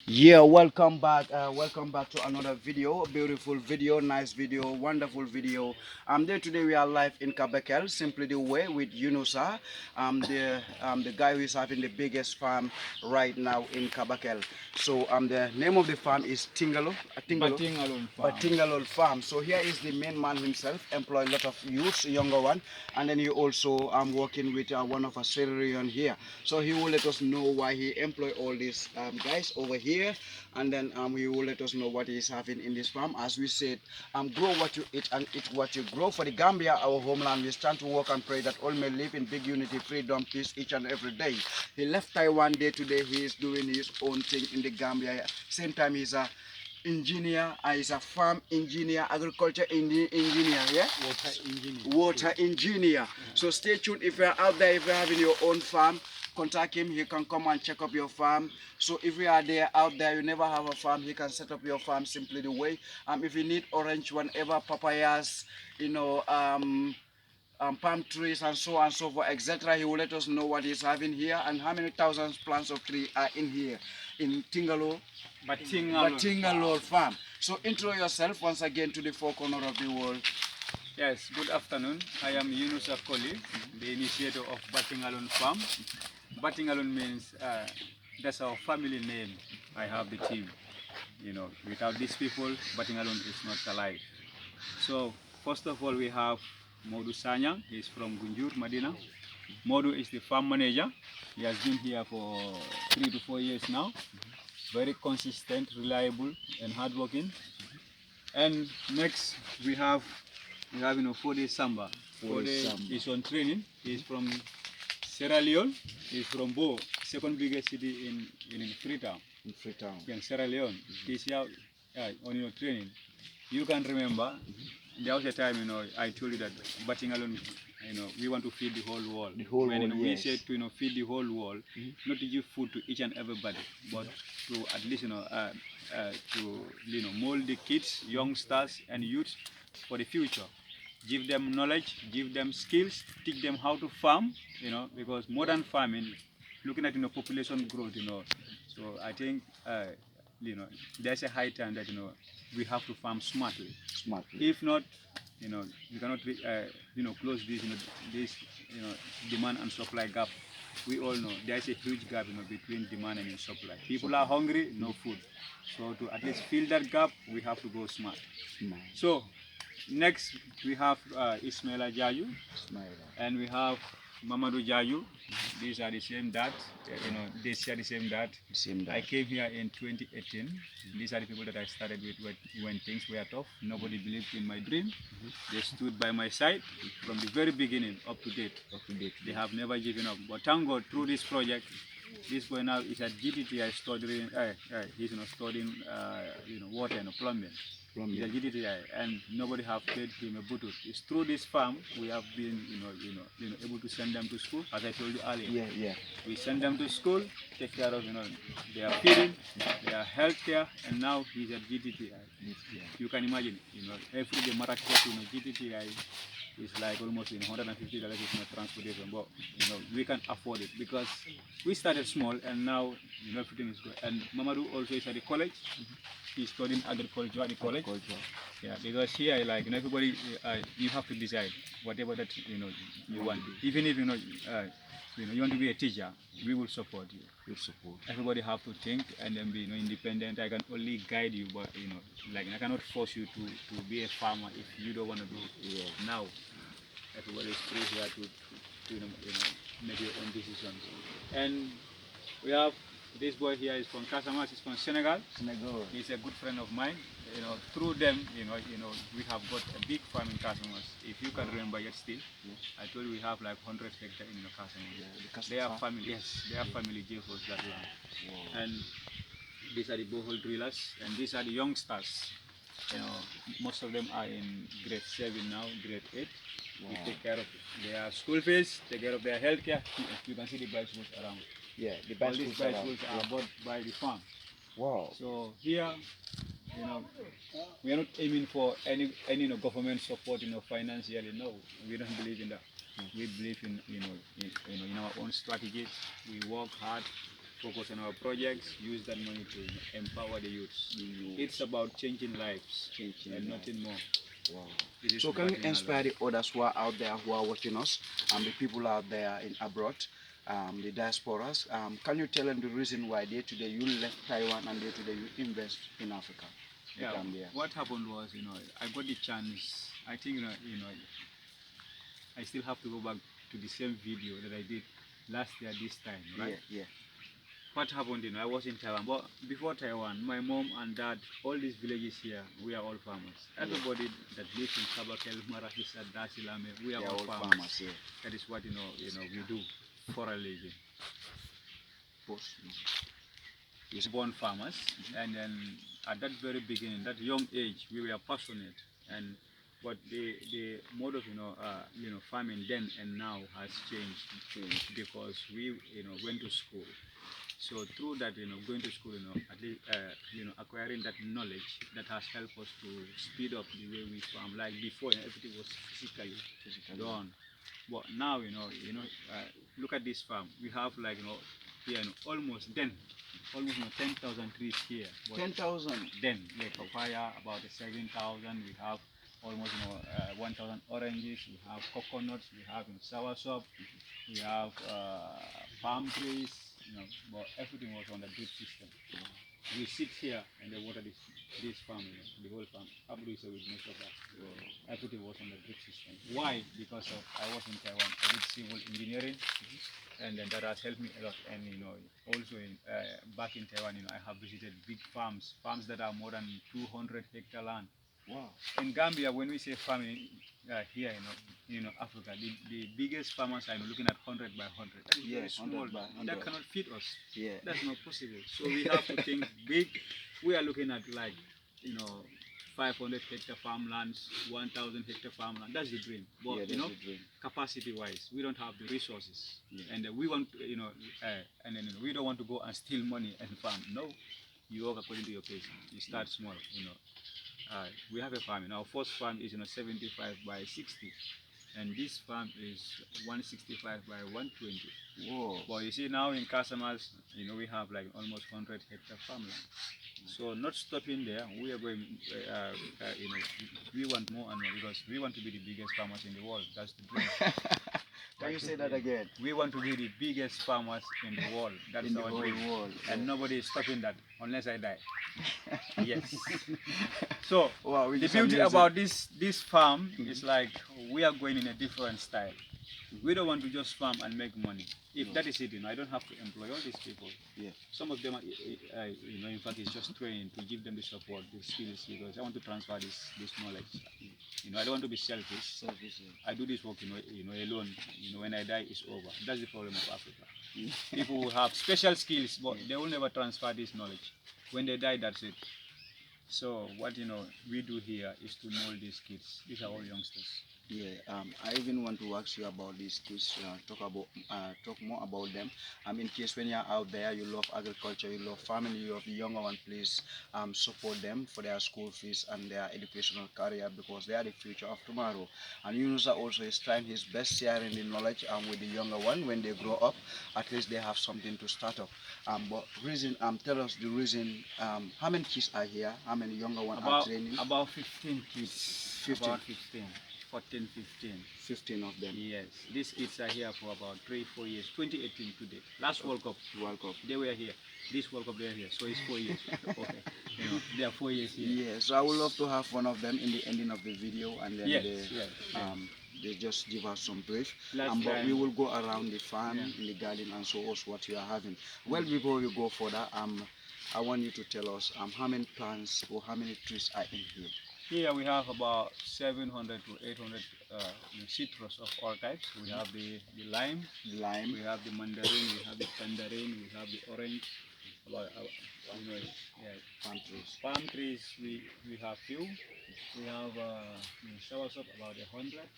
Yeah, welcome back to another video. Beautiful video, nice video, wonderful video. There today we are live in Kabekel, simply the way with Yunusa, the guy who is having the biggest farm right now in Kabekel. So the name of the farm is Batingalon farm. Batingalol farm. So here is the main man himself, employ a lot of youths, younger one, and then he also working with one of our Syrian here. So he will let us know why he employ all these guys over here, and then he will let us know what he is having in this farm. As we said, grow what you eat and eat what you grow. For the Gambia, our homeland, we stand to work and pray that all may live in big unity, freedom, peace each and every day. He left Taiwan day to day. He is doing his own thing in the Gambia. Same time, he's a engineer, is a farm engineer, agriculture engineer, yeah? Water engineer. Water engineer. So stay tuned. If you're out there, if you're having your own farm, contact him. He can come and check up your farm. So if you are there out there, you never have a farm, he can set up your farm simply the way. If you need orange, whenever papayas, palm trees and so on and so forth, etc. He will let us know what he's having here and how many thousands plants of tree are in here in Batingalor farm. So intro yourself once again to the four corners of the world. Yes, good afternoon. I am Yunus Akoli, the initiator of Batingalon farm. Batingalon means that's our family name. I have the team. Without these people, Batingalon is not alive. So first of all, we have Modu Sanyang. He's from Gunjur, Medina. Modu is the farm manager. He has been here for 3 to 4 years now. Very consistent, reliable, and hardworking. And next we have Fode Samba. Fode is on training. He's from Sierra Leone. He's from Bo, second biggest city in Freetown. In Sierra Leone. He's here on training. You can remember, there was a time, I told you that Batingalon, we want to feed the whole world. We said to feed the whole world, not to give food to each and everybody, but to at least to mold the kids, youngsters, and youth for the future. Give them knowledge, give them skills, teach them how to farm. Because modern farming, looking at population growth, so I think there's a high time that we have to farm smartly. If not, we cannot close this demand and supply gap. We all know there's a huge gap between demand and supply. People are hungry, no food. So to at least fill that gap, we have to go smart. So next we have Ismaila Jaju, and we have Mamadou Jaju. These are the same dad. They share the same dad. I came here in 2018. These are the people that I started with when things were tough. Nobody believed in my dream. They stood by my side from the very beginning up to date. They have never given up. But thank God, through this project, this boy now is at GTTI studying. He's studying water and plumbing. He's at GTTI, and nobody have paid him a butut. It's through this farm we have been, able to send them to school. As I told you earlier, we send them to school, take care of, their feeding, their health care, and now he's at GTTI. You can imagine, every day Marrakech to GTTI is like almost $150 is not transportation, but we can afford it because we started small and now everything is good. And Mamadou also is at the college. He's studying agriculture at the college. Yeah, because here everybody you have to decide whatever that you want. Even if you want to be a teacher, we will support you. Everybody have to think and then be independent. I can only guide you, but I cannot force you to be a farmer if you don't want to do it now. Everybody is free here to make your own decisions. And we have this boy here is from Casamance. He's from Senegal. He's a good friend of mine. Through them, we have got a big farm in Casamance. If you can remember yet still, I told you we have like 100 hectares in Casamance. They are family. Yes, they are family gave us that land. And these are the borehole drillers, and these are the youngsters. Most of them are in grade 7 now, grade 8. We take care of their school fees, take care of their health care. You can see the bicycles around. Yeah, the all these bicycles are bought by the farm. Wow. So here, we are not aiming for any government support, financially. No, we don't believe in that. We believe in our own strategies. We work hard. focus on our projects, use that money to empower the youths. It's about changing lives and nothing more. Wow. It is So can you working inspire alone. the others who are out there who are watching us, and the people out there in abroad, the diasporas? Can you tell them the reason why day to day you left Taiwan and day to day you invest in Africa, the Yeah, Gambia? what happened was, I got the chance. I think, I still have to go back to the same video that I did last year this time, right? Yeah. What happened, I was in Taiwan, but before Taiwan, my mom and dad, all these villages here, we are all farmers. Everybody that lives in Sabakel, Marahisa, Dasilame, we are They are all all farmers. farmers, yeah. That is what, we do for a living. Post. We were born farmers, and then at that very beginning, that young age, we were passionate. And but the mode of farming then and now has changed because we went to school. So through that, going to school, at least, acquiring that knowledge that has helped us to speed up the way we farm. Like before, everything was physically done. But now, look at this farm. We have like, here, almost 10,000 trees here. 10,000. Then, like papaya, about 7,000. We have almost 1,000 oranges. We have coconuts. We have soursop. We have palm trees. But everything was on the drip system. We sit here and they water this farm, the whole farm. Probably so with most of that. Everything was on the drip system. Why? Because I was in Taiwan. I did civil engineering, and then that has helped me a lot. And also back in Taiwan, I have visited big farms that are more than 200 hectare land. Wow. In Gambia, when we say farming here, Africa, the biggest farmers are looking at 100 by 100. That is very small. That cannot feed us. Yeah. That's not possible. So we have to think big. We are looking at 500 hectare farmlands, 1,000 hectare farmland. That's the dream. But That's the dream. capacity-wise, we don't have the resources, Yeah. and we want, and then we don't want to go and steal money and farm. No, you work according to your pace. You start small. We have a farm. Our first farm is 75 by 60, and this farm is 165 by 120. Whoa. But you see now in Casamas, we have like almost 100 hectare farmland. So not stopping there, we are going. We want more and more because we want to be the biggest farmers in the world. That's the dream. Can you say that again? We want to be the biggest farmers in the world. That's In the our whole dream. world. And nobody is stopping that unless I die. Yes. So Wow, the beauty about this farm is like we are going in a different style. We don't want to just farm and make money. If that is it, I don't have to employ all these people. Yeah. Some of them, in fact, it's just training to give them the support, the skills, because I want to transfer this knowledge. I don't want to be selfish. I do this work, alone. When I die, it's over. That's the problem of Africa. People will have special skills, but they will never transfer this knowledge. When they die, that's it. So what we do here is to mold these kids. These are all youngsters. Yeah, I even want to ask you about these kids. Talk more about them. In case when you're out there, you love agriculture, you love family, you love the younger one. Please, support them for their school fees and their educational career because they are the future of tomorrow. And Yunusa also is trying his best sharing the knowledge with the younger one. When they grow up, at least they have something to start up. But tell us the reason. How many kids are here? How many younger ones are training? About 15 kids. 15. About 15. 14, 15. 15 of them. Yes, these kids are here for about 3-4 years. 2018 to date. Last World Cup. They were here. This World Cup they are here. So it's 4 years. Okay. They are 4 years here. Yeah. So I would love to have one of them in the ending of the video, and then they just give us some brief. But we will go around the farm, in the garden, and show us what you are having. Well, before we go further, I want you to tell us how many plants or how many trees are in here. Here we have about 700 to 800 citrus of all types. We have the lime, we have the mandarin, we have the tangerine, we have the orange. About palm trees we have few. We have soursop about 100.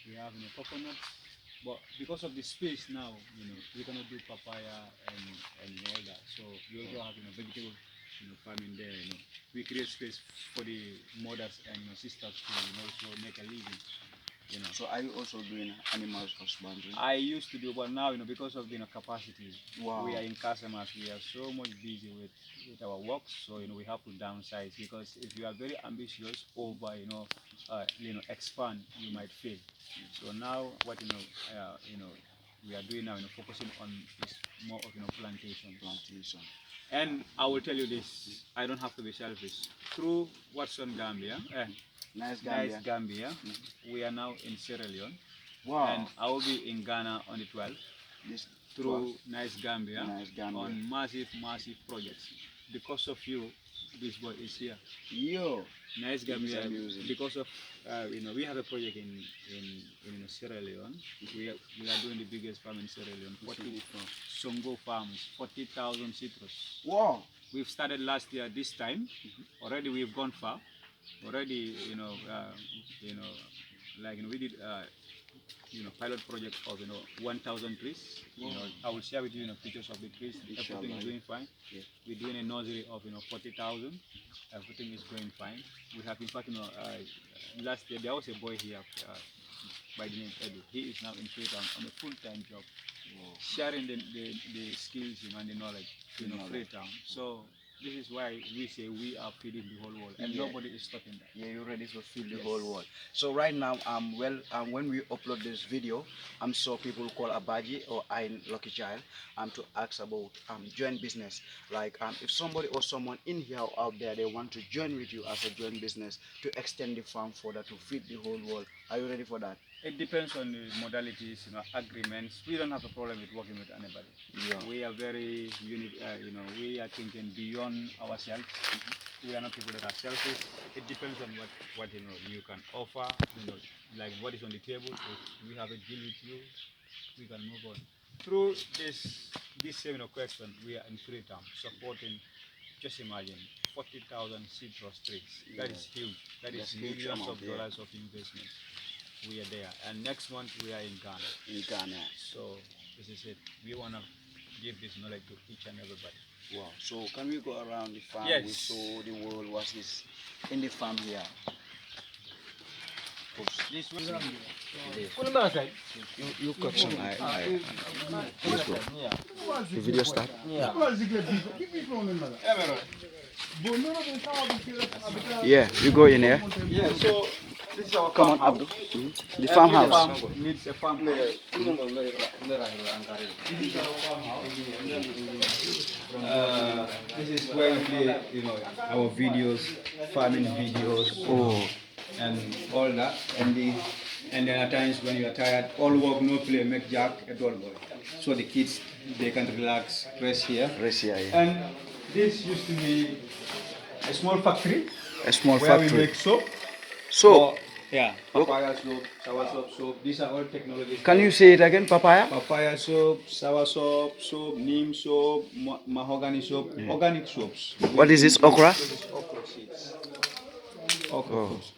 We have coconuts. But because of the space now, we cannot do papaya and all that. So we also have vegetable farming there. We create space for the mothers and sisters to also make a living. you know. So are you also doing animals husbandry? I used to do, but now, because of capacity, Wow. we are in customers. We are so much busy with our work, so we have to downsize, because if you are very ambitious over expand, you might fail. So now what we are doing now, focusing on is more of plantation. Plantation. And I will tell you this: I don't have to be selfish. Through Watson Gambia, Nice Gambia. Nice Gambia, we are now in Sierra Leone. Wow. And I will be in Ghana on the 12th. This Through Nice Gambia, Nice Gambia. on massive projects. Because of you, this boy is here. Yo. Nice Gambia, amazing. because of we have a project in Sierra Leone. We are doing the biggest farm in Sierra Leone. 40 Songo farms, 40,000 citrus. Wow. We've started last year. This time, already we've gone far. Already, we did. Pilot project of 1,000 trees. I will share with you pictures of the trees. Everything is doing fine. Yeah. We're doing a nursery of 40,000. Everything is going fine. We have, in fact, last year there was a boy here by the name Edu. He is now in Freetown on a full-time job, sharing the skills and the knowledge in Freetown. So this is why we say we are feeding the whole world, and nobody is stopping that. Yeah, you're ready to feed the whole world. So right now, when we upload this video, I'm sure people call Abaji or I'm Lucky Child to ask about joint business. Like if somebody or someone in here or out there, they want to join with you as a joint business to extend the farm further to feed the whole world. Are you ready for that? It depends on the modalities, agreements. We don't have a problem with working with anybody. Yeah. We are very we are thinking beyond ourselves. We are not people that are selfish. It depends on what you can offer. Like what is on the table. If we have a deal with you, we can move on. Through this question, we are in Freetown supporting. Just imagine 40,000 citrus trees. Yeah. That is huge. That is millions of dollars of investment. We are there, and next month we are in Ghana. In Ghana. So this is it. We want to give this knowledge to each and everybody. Wow. So can we go around the farm? Yes. We saw the world was this in the farm here. This one. You question. Let's go. The video start. Yeah, you go in here. Yeah. So this is our Come on, farmhouse. Abdul. The farmhouse. Farm needs a farmhouse. This is where we play, our videos, farming videos, and all that. And there are times when you are tired, all work, no play, make jack at all work. So the kids, they can relax, rest here. Rest here, yeah. And this used to be a small factory. A small where factory. we make soap. So, yeah, papaya soap, sour soap. These are all technologies. can you say it again, papaya? Papaya soap, sour soap, neem soap, mahogany soap, organic soaps. What is this, okra? This is okra seeds. Okra seeds.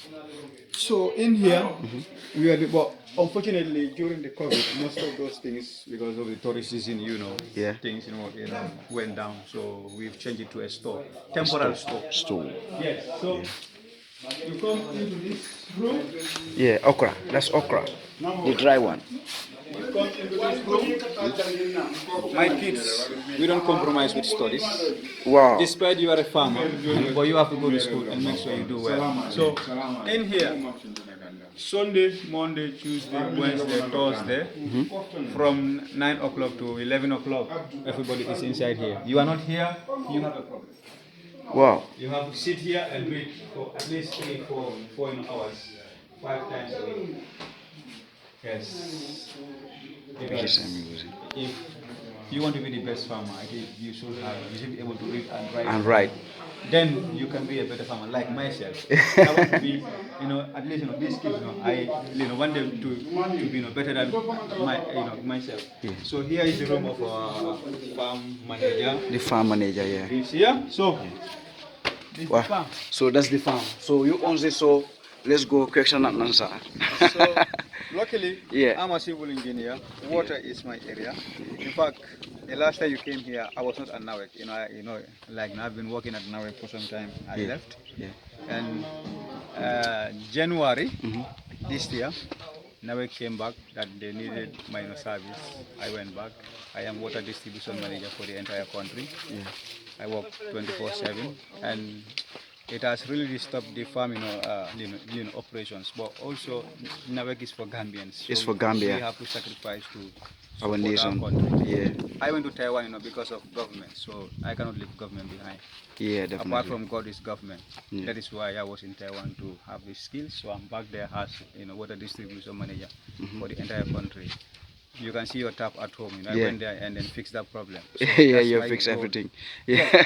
So in here, we are but unfortunately during the COVID, most of those things, because of the tourist season, things went down. So we've changed it to a store, temporary store. Yes. So you come into this room. Yeah, okra. That's okra. The dry one. You come into this room. My kids, we don't compromise with studies. Wow. Despite you are a farmer, but you have to go to school and make sure you do well. So in here, Sunday, Monday, Tuesday, Wednesday, Thursday, from 9 o'clock to 11 o'clock, everybody is inside here. You are not here, you have a problem. Wow. You have to sit here and read for at least 3, 4 hours, 5 times a week. Yes. Because if you want to be the best farmer, I think you should be able to read and write. And right. Then you can be a better farmer, like myself. I want to be, at least, these kids, I want them to be better than myself. Yeah. So here is the room of our farm manager. The farm manager, yeah. This here. So this is the farm. So that's the farm. So you own this, so let's go question and answer. So luckily, yeah. I'm a civil engineer. Water is my area. In fact, the last time you came here, I was not at Nawek. I've been working at Nawek for some time. I left. Yeah. And January this year, Never came back that they needed my service. I went back. I am water distribution manager for the entire country. Yeah. I work 24/7, and it has really disturbed the farm, operations. But also, NAWEC is for Gambians. So It's for Gambia. we have to sacrifice to Our support nation. country. Yeah. I went to Taiwan, because of government, so I cannot leave government behind. Yeah, definitely. Apart from God is government. Yeah. That is why I was in Taiwan to have these skills. So I'm back there as water distribution manager for the entire country. You can see your tap at home. I Yeah. went there and then fixed that problem. So Yeah, that's you my fix goal. everything. Yeah.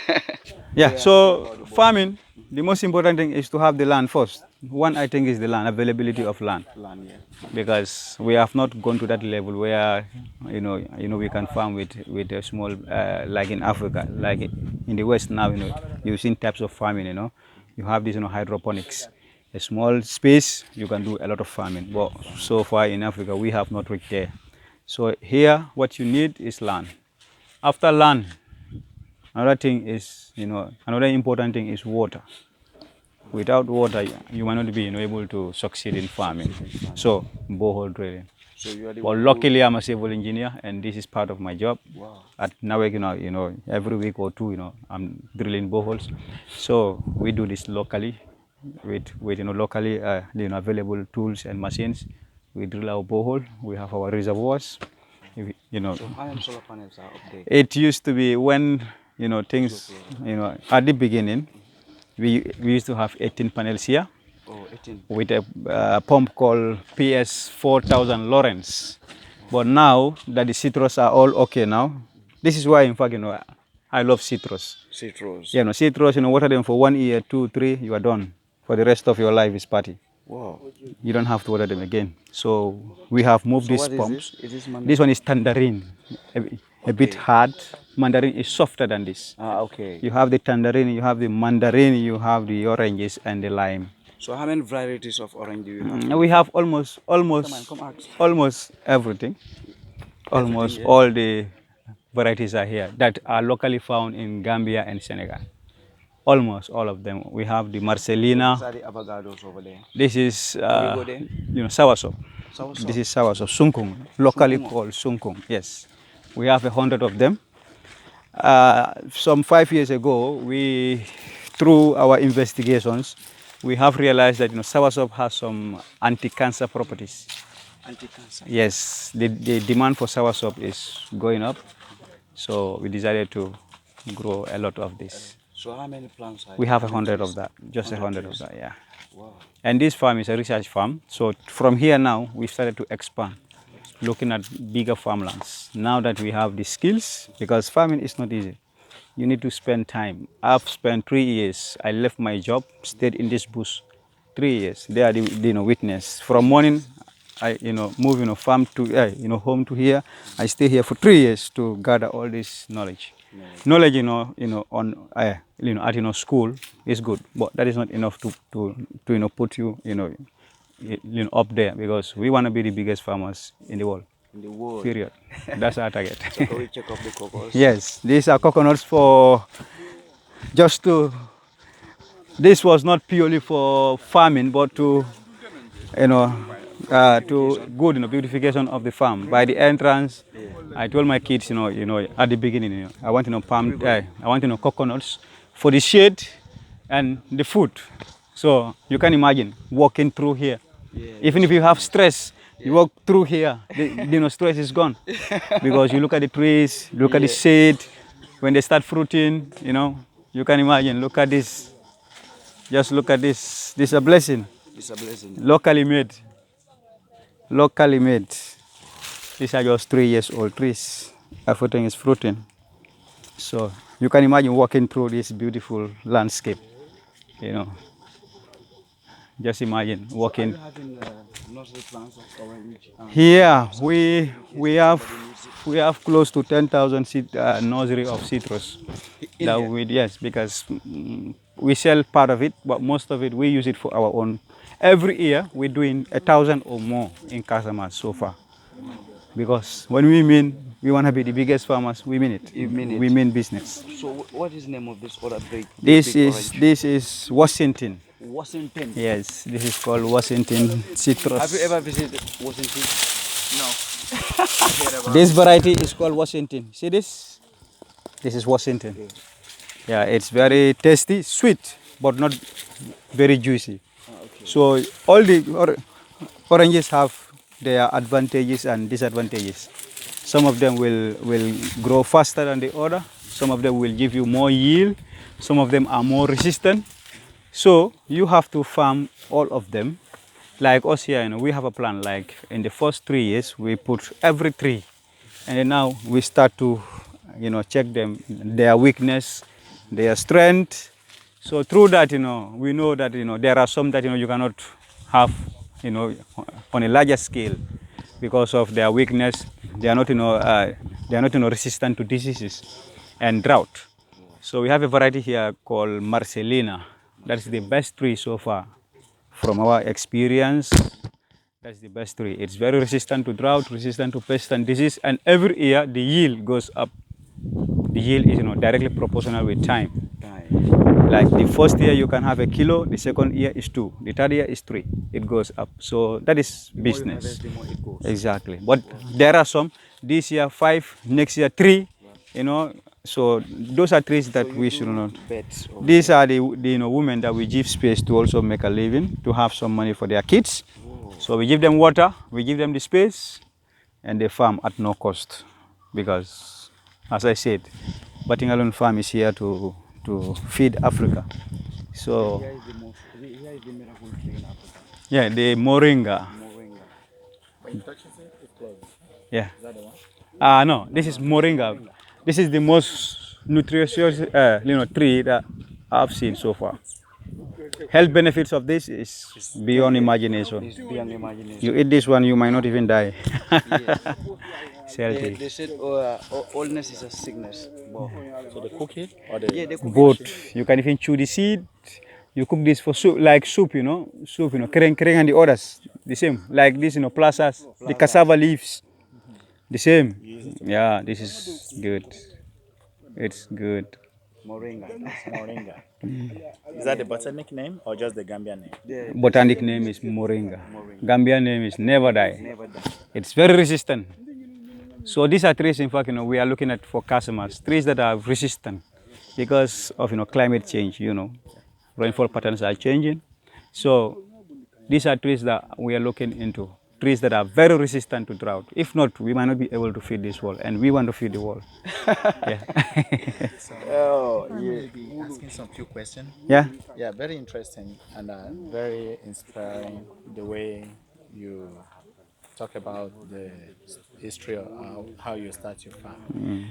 Yeah, so farming, the most important thing is to have the land first. One, I think, is the land, availability of land. Land, yeah. Because we have not gone to that level where we can farm with a small like in Africa, like in the West now. You've seen types of farming. You have this hydroponics, a small space you can do a lot of farming. But so far in Africa we have not reached there. So here what you need is land. After land, another thing is another important thing is water. Without water, you might not be able to succeed in farming. So, borehole drilling. So you are the Well, one luckily, I'm a civil engineer, and this is part of my job. Wow. At NAWEC, every week or two, I'm drilling boreholes. So we do this locally with locally available tools and machines. We drill our borehole. We have our reservoirs. So how many solar panels are up there? It used to be when things at the beginning. We used to have 18 panels here. Oh, 18. With a pump called PS 4000 Lawrence. But now that the citrus are all okay now, this is why in fact I love citrus. Citrus. Yeah, citrus, water them for 1 year, 2, 3, you are done. For the rest of your life is party. Wow. You don't have to water them again. So we have moved these what pumps. Is this This one is tangerine, a bit hard. Mandarin is softer than this. Ah, okay. You have the tangerine, you have the mandarin, you have the oranges and the lime. So how many varieties of orange do you have? We have almost everything. Almost yeah. all the varieties are here that are locally found in Gambia and Senegal. Almost all of them. We have the Marcelina. These are the avocados over there. This is soursop. Soursop. This is soursop, sungkung, locally called sungkung. Yes, we have 100 of them. Some 5 years ago, through our investigations, we have realized that soursop has some anti-cancer properties. Anti-cancer. Yes, the demand for soursop is going up, so we decided to grow a lot of this. So how many plants are We have 100 of that, just 100 of that, yeah. Wow. And this farm is a research farm, so from here now we started to expand, looking at bigger farmlands. Now that we have the skills, because farming is not easy. You need to spend time. I've spent 3 years. I left my job, stayed in this bush 3 years. They are the witness. From morning, I move farm to home to here. I stay here for 3 years to gather all this knowledge. Knowledge, on at school is good, but that is not enough to put you up there, because we want to be the biggest farmers in the world. In the world. Period. That's our target. So can we check off the coconuts? Yes, these are coconuts for this was not purely for farming, but to good beautification of the farm. By the entrance, I told my kids, at the beginning, I want coconuts for the shade and the food. So you can imagine walking through here. Yeah. Even if you have stress, you walk through here, the stress is gone. Because you look at the trees, look at the shade, when they start fruiting, you can imagine, look at this. Just look at this. This is a blessing. It's a blessing. Locally made. Locally made. These are just 3 years old trees. Everything is fruiting. So you can imagine walking through this beautiful landscape. Just imagine walking. So are you having nursery plants of orange? Here we have close to 10,000 nursery of citrus. Yes, because we sell part of it, but most of it we use it for our own. Every year we're doing 1,000 or more in Casamance so far. Because when we mean we want to be the biggest farmers, we mean it. You mean it. We mean business. So what is the name of this other big? This is Washington. Washington. Yes, this is called Washington citrus. Have you ever visited Washington? No. This variety is called Washington. See this? This is Washington. Yeah, it's very tasty, sweet, but not very juicy. Okay. So all the oranges have their advantages and disadvantages. Some of them will grow faster than the other. Some of them will give you more yield. Some of them are more resistant. So you have to farm all of them. Like us here, we have a plan. Like in the first 3 years, we put every tree, and then now we start to, check them, their weakness, their strength. So through that, we know that there are some that you cannot have, on a larger scale because of their weakness. They are not, resistant to diseases and drought. So we have a variety here called Marcelina. That's the best tree so far. From our experience, that's the best tree. It's very resistant to drought, resistant to pest and disease, and every year the yield goes up. The yield is directly proportional with time. Like the first year you can have 1 kilo, the second year is 2, the third year is 3. It goes up. So that is business. The more it goes. Exactly. But there are some, this year 5, next year 3, so those are trees that we should not. Beds. These are the women that we give space to also make a living, to have some money for their kids. So we give them water, we give them the space, and they farm at no cost. Because, as I said, Batingalon Farm is here to feed Africa. So Here is the miracle tree in Africa. yeah, the moringa. Moringa. When you touch it, it's closed. Yeah. Is that the one? No, this is moringa. This is the most nutritious, tree that I've seen so far. Health benefits of this is beyond imagination. It's beyond imagination. You eat this one, you might not even die. It's They healthy. said oldness is a sickness. Wow. So they cook it or they? Yeah, they cook Both. You can even chew the seed. You cook this for soup, like soup, kereng and the others. The same, like this, plazas, the cassava leaves. The same. Yeah, this is good. It's good. Moringa. Moringa. Is that the botanic name or just the Gambian name? The Botanic name is moringa. Gambian name is never die. never die. It's very resistant. So these are trees, in fact, we are looking at for customers, trees that are resistant because of, climate change, rainfall patterns are changing. So these are trees that we are looking into, trees that are very resistant to drought. If not, we might not be able to feed this world, and we want to feed the world. Yeah. Oh, I'm yeah. going to be asking some few questions. Yeah. Yeah, very interesting and very inspiring the way you talk about the history of how you start your farm.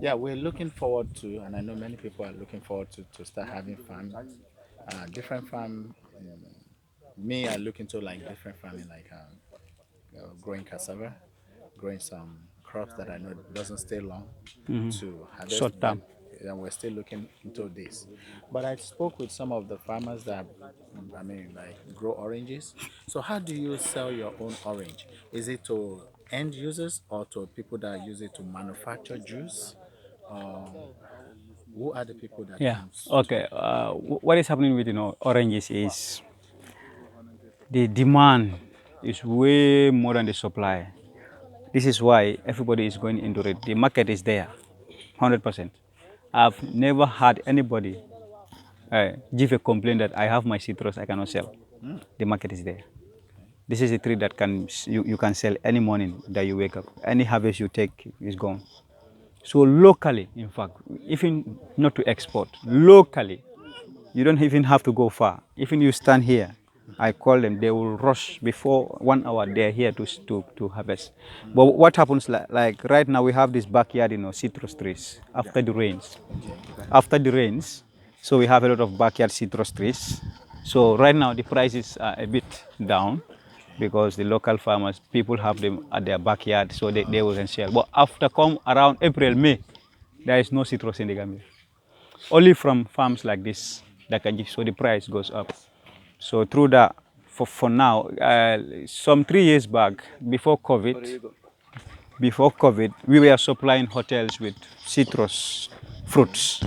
Yeah, we're looking forward to, and I know many people are looking forward to start having farm, different farm. Me, I look into like different farming, like growing cassava, growing some crops that I know doesn't stay long to harvest. Short term. And we're still looking into this. But I spoke with some of the farmers that, like grow oranges. So how do you sell your own orange? Is it to end users or to people that use it to manufacture juice? Who are the people that Yeah. comes? Okay. What is happening with oranges is the demand is way more than the supply. This is why everybody is going into it. The market is there, 100%. I've never had anybody give a complaint that I have my citrus I cannot sell. The market is there. This is a tree that you can sell any morning that you wake up. Any harvest you take is gone. So locally, in fact, even not to export, locally, you don't even have to go far. Even you stand here, I call them, they will rush before 1 hour, they're here to harvest. But what happens, like right now we have this backyard, citrus trees after the rains. After the rains, so we have a lot of backyard citrus trees. So right now the prices are a bit down because the local farmers, people have them at their backyard, so they will sell. But after come around April, May, there is no citrus in the Gambia. Only from farms like this that can give, so the price goes up. So through that, for now, some 3 years back, before COVID, we were supplying hotels with citrus fruits.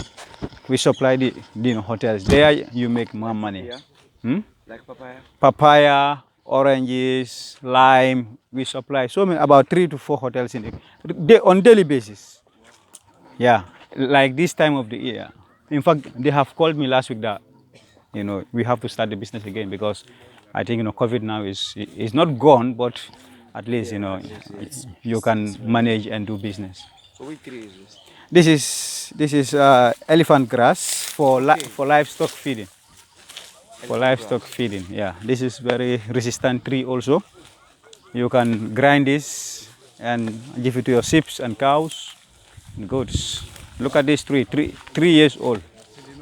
We supply the hotels. There you make more money. Yeah. Hmm? Like papaya. Papaya, oranges, lime. We supply so many, about 3 to 4 hotels on daily basis. Yeah, like this time of the year. In fact, they have called me last week that we have to start the business again because I think COVID now is not gone, but at least you can manage and do business. So which tree is this? This is elephant grass for for livestock feeding. For livestock feeding, yeah. This is very resistant tree also. You can grind this and give it to your sheep and cows and goats. Look at this tree, 3 years old.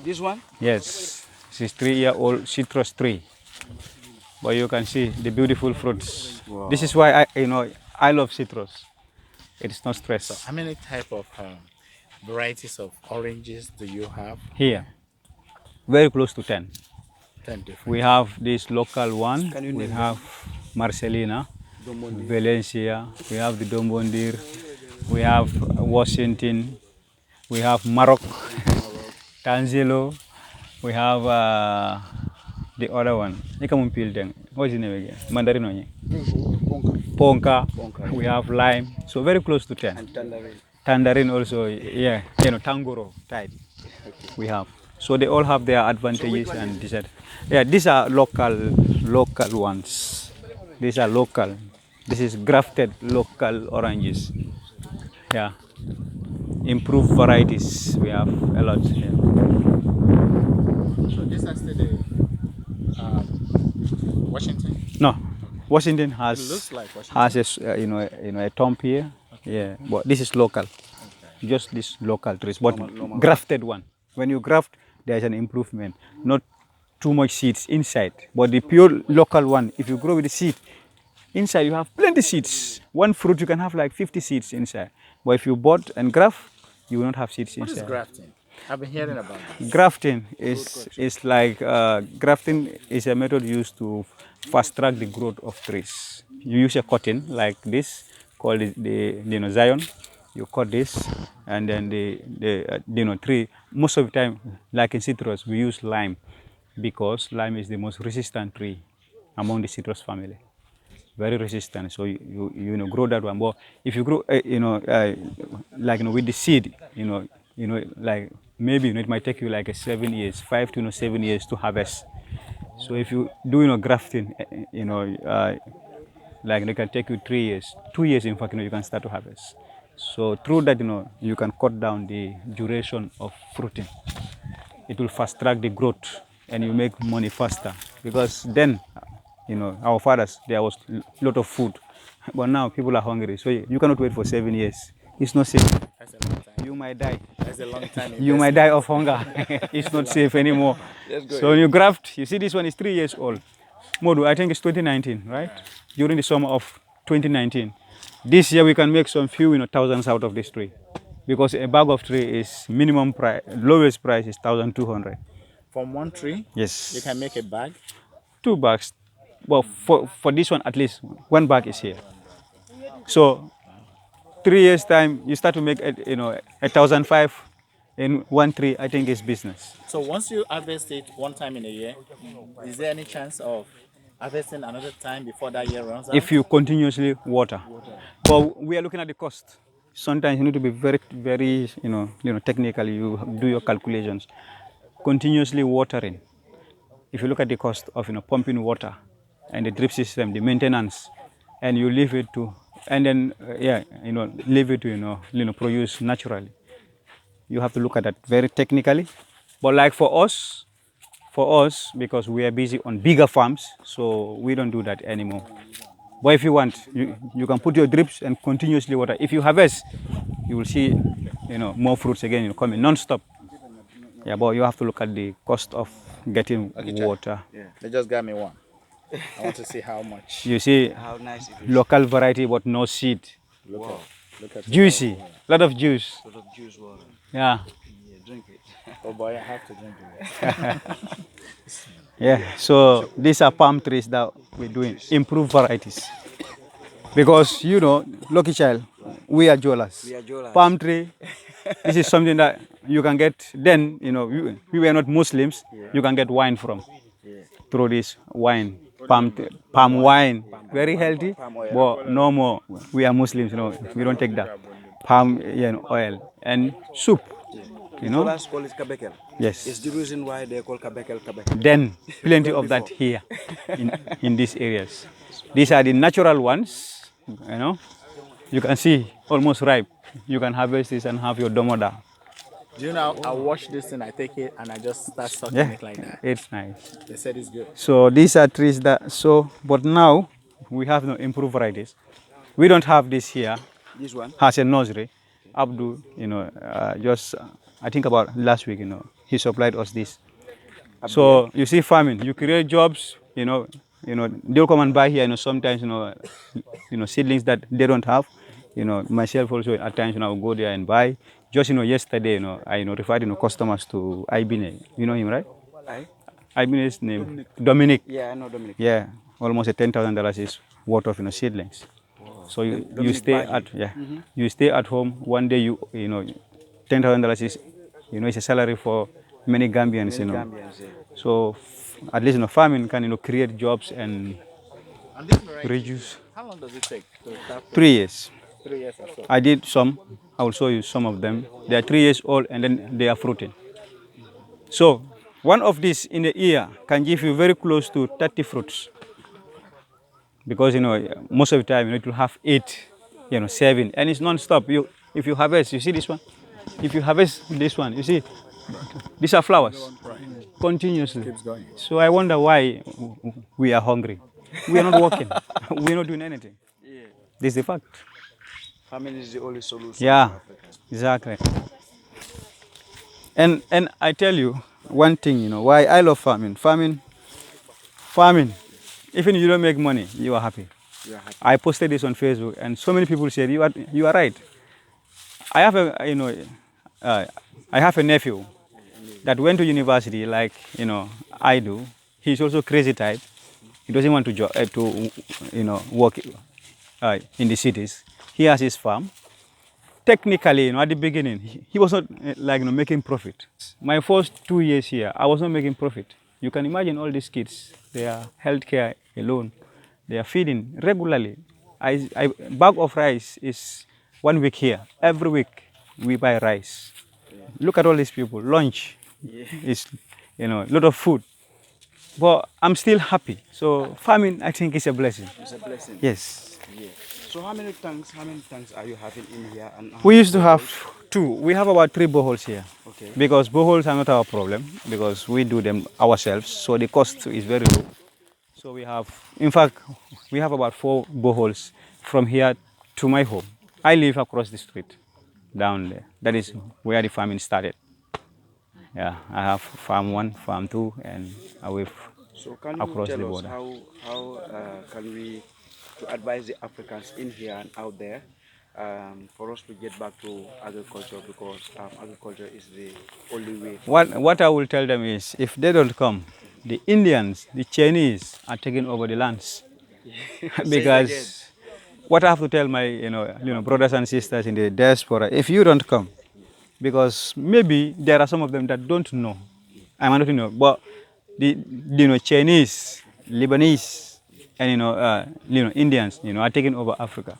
This one? Yes, this is 3-year-old citrus tree. But you can see the beautiful fruits. Wow. This is why I love citrus. It is not stress. So how many type of varieties of oranges do you have? Here, very close to 10. 10 different. We have this local one. Can you We name have Marcelina, Dombondir. Valencia. We have the Dombondir. We have Washington. We have Maroc, Tanzilo. We have the other one. What's the name again? Mandarin. Ponca. Ponca. We have lime. So very close to 10. And tangerine. Tangerine also, yeah, Tangoro type. We have. So they all have their advantages and disadvantages. Yeah, these are local ones. These are local. This is grafted local oranges. Yeah. Improved varieties. We have a lot here. So this is the Washington. No, Washington It has looks like Washington. has a tomb here. Yeah, but this is local. Just this local trees, but grafted one. When you graft, there is an improvement. Not too much seeds inside, but the pure local one. If you grow with the seed inside, you have plenty seeds. One fruit you can have like 50 seeds inside. But if you bought and graft, you will not have seeds What inside. is grafting? I've been hearing about this. Grafting is like grafting is a method used to fast track the growth of trees. You use a cotton like this, called the zion. You cut this, and then the tree. Most of the time, like in citrus, we use lime because lime is the most resistant tree among the citrus family. Very resistant. So you grow that one. But if you grow like with the seed, like maybe it might take you like 7 years, 5 to 7 years to harvest. So if you do grafting, like it can take you 3 years, 2 years in fact, you can start to harvest. So through that, you can cut down the duration of fruiting. It will fast track the growth, and you make money faster. Because then, our fathers, there was a lot of food, but now people are hungry. So you cannot wait for 7 years. It's not safe. That's a long time. You might die. That's a long time. You might die of hunger. It's not safe anymore. So when you graft, you see this one is 3 years old. Modu, I think it's 2019, right? During the summer of 2019. This year we can make some few thousands out of this tree, because a bag of tree is minimum price, lowest price is 1,200. From one tree, Yes. you can make a bag. 2 bags. Well, for this one at least 1 bag is here. So 3 years time you start to make 1,500 in one tree. I think it's business. So once you harvest it one time in a year, is there any chance of harvesting another time before that year runs out? If you continuously water. But we are looking at the cost. Sometimes you need to be very, very, technical. You do your calculations. Continuously watering. If you look at the cost of, pumping water and the drip system, the maintenance, and you leave it to, and then, leave it to, produce naturally. You have to look at that very technically. But like for us, because we are busy on bigger farms, so we don't do that anymore. But if you want, you can put your drips and continuously water. If you harvest, you will see, more fruits again coming non-stop. Yeah, but you have to look at the cost of getting water. Yeah. They just got me one. I want to see how much. You see, How nice it is. local variety but no seed. Look at Juicy, lot of juice. Sort of juice water. Yeah. Yeah, drink it. Oh boy, I have to drink it. Yeah, so these are palm trees that we're doing, improved varieties. Because, Lucky Child, we are Jolas. We are Jolas. Palm tree, this is something that you can get, then, we were not Muslims, you can get wine from, through this wine, palm wine, very healthy, but no more. We are Muslims, we don't take that. Palm oil and soup, The Jolas call it kabekel. Yes. It's the reason why they call kabekel kabekel. Then plenty Well of that before. here in these areas. These are the natural ones, You can see almost ripe. You can harvest this and have your domoda. Do you know, I wash this and I take it and I just start sucking Yeah, it like that. it's nice. They said it's good. So these are trees but now we have no improved varieties. We don't have this here. This one? Has a nursery. Abdul, I think about last week, he supplied us this. So you see farming, you create jobs, they'll come and buy here, sometimes, seedlings that they don't have. Myself also at times, I will go there and buy. Just, yesterday, I referred, customers to Ibine. You know him, right? Ibine's name, Dominic. Yeah, I know Dominic. Yeah, almost a $10,000 is worth of, seedlings. So you stay at you stay at home. One day $10,000 is it's a salary for many Gambians. Gambians, yeah. So at least farming can create jobs and And this variety, reduce. how long does it take to start? 3 years. 3 years or so. I did some. I will show you some of them. They are 3 years old and then they are fruiting. So one of these in a year can give you very close to 30 fruits. Because most of the time it will have 8, 7, and it's non-stop. If you harvest, you see this one. If you harvest this one, you see these are flowers continuously. Keeps going. So I wonder why we are hungry. We are not working. We are not doing anything. Yeah. This is the fact. Famine is the only solution. Yeah, for Africa. exactly. And I tell you one thing, why I love farming. Farming. Even if you don't make money, you are happy. You are happy. I posted this on Facebook, and so many people said, "You are right." I have a nephew that went to university, like I do. He's also crazy type. He doesn't want to work in the cities. He has his farm. Technically, at the beginning, he was not making profit. My first 2 years here, I was not making profit. You can imagine all these kids, their healthcare alone, they are feeding regularly. Bag of rice is 1 week here. Every week we buy rice. Look at all these people. Lunch is, a lot of food. But I'm still happy. So farming, I think, is a blessing. It's a blessing. Yes. Yeah. So how many tanks are you having in here? And We used to have 2. We have about 3 boreholes here. Okay. Because boreholes are not our problem, because we do them ourselves. So the cost is very low. So in fact, we have about 4 boreholes from here to my home. I live across the street, down there. That is where the farming started. Yeah, I have farm 1, farm 2, and away So can across you the tell border. us how can we to advise the Africans in here and out there for us to get back to agriculture, because agriculture is the only way. What I will tell them is, if they don't come, the Indians, the Chinese are taking over the lands. Because what I have to tell my brothers and sisters in the diaspora, if you don't come, because maybe there are some of them that don't know. I might not know, but the Chinese, Lebanese, and Indians, are taking over Africa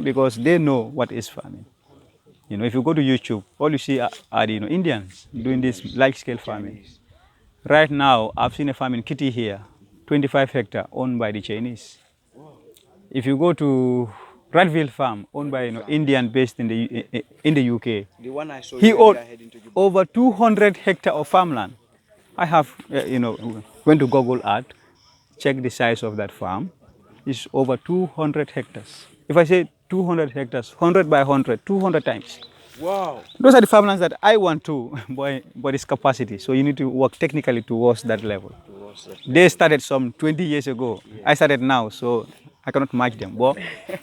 because they know what is farming. If you go to YouTube, all you see are the Indians doing this large-scale farming. Right now, I've seen a farm in Kitty here, 25 hectare, owned by the Chinese. If you go to Radville Farm, owned by Indian based in the UK, The one I saw he you owned heading to Juba. over 200 hectare of farmland. I have went to Google Earth, check the size of that farm. It's over 200 hectares. If I say 200 hectares, 100 by 100, 200 times. Wow. Those are the farmlands that I want to, but its capacity. So you need to work technically towards that level. They started some 20 years ago. I started now, so I cannot match them. But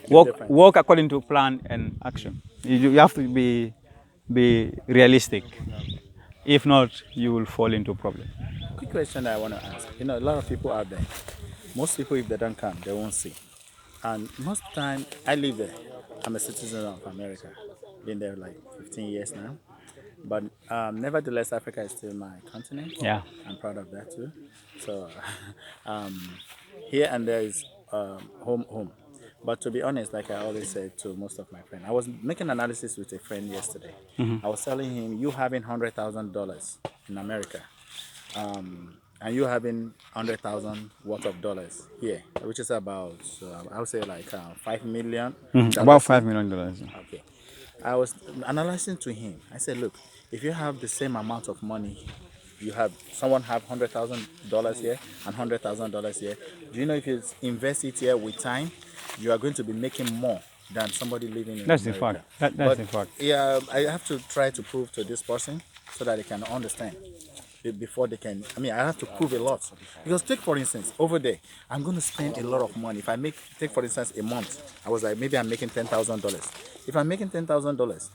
work according to plan and action. You have to be realistic. If not, you will fall into problem. Quick question that I want to ask. A lot of people out there, most people, if they don't come, they won't see. And most of the time, I live there. I'm a citizen of America. Been there like 15 years now. But nevertheless, Africa is still my continent. Yeah. I'm proud of that too. So um, here and there is home. But to be honest, like I always say to most of my friends, I was making analysis with a friend yesterday. I was telling him, you having $100,000 in America, and you having 100,000 worth of dollars here, which is about I would say like 5 million. About $5 million. Okay. I was analyzing to him. I said, look, if you have the same amount of money, you have someone have $100,000 here and $100,000 here. Do you know if you invest it here with time, you are going to be making more than somebody living in That's the America. fact. That's the fact. Yeah, I have to try to prove to this person so that they can understand before they can. I mean, I have to prove a lot because take for instance over there, I'm going to spend a lot of money. If I take for instance a month, I was like maybe I'm making $10,000. If I'm making $10,000,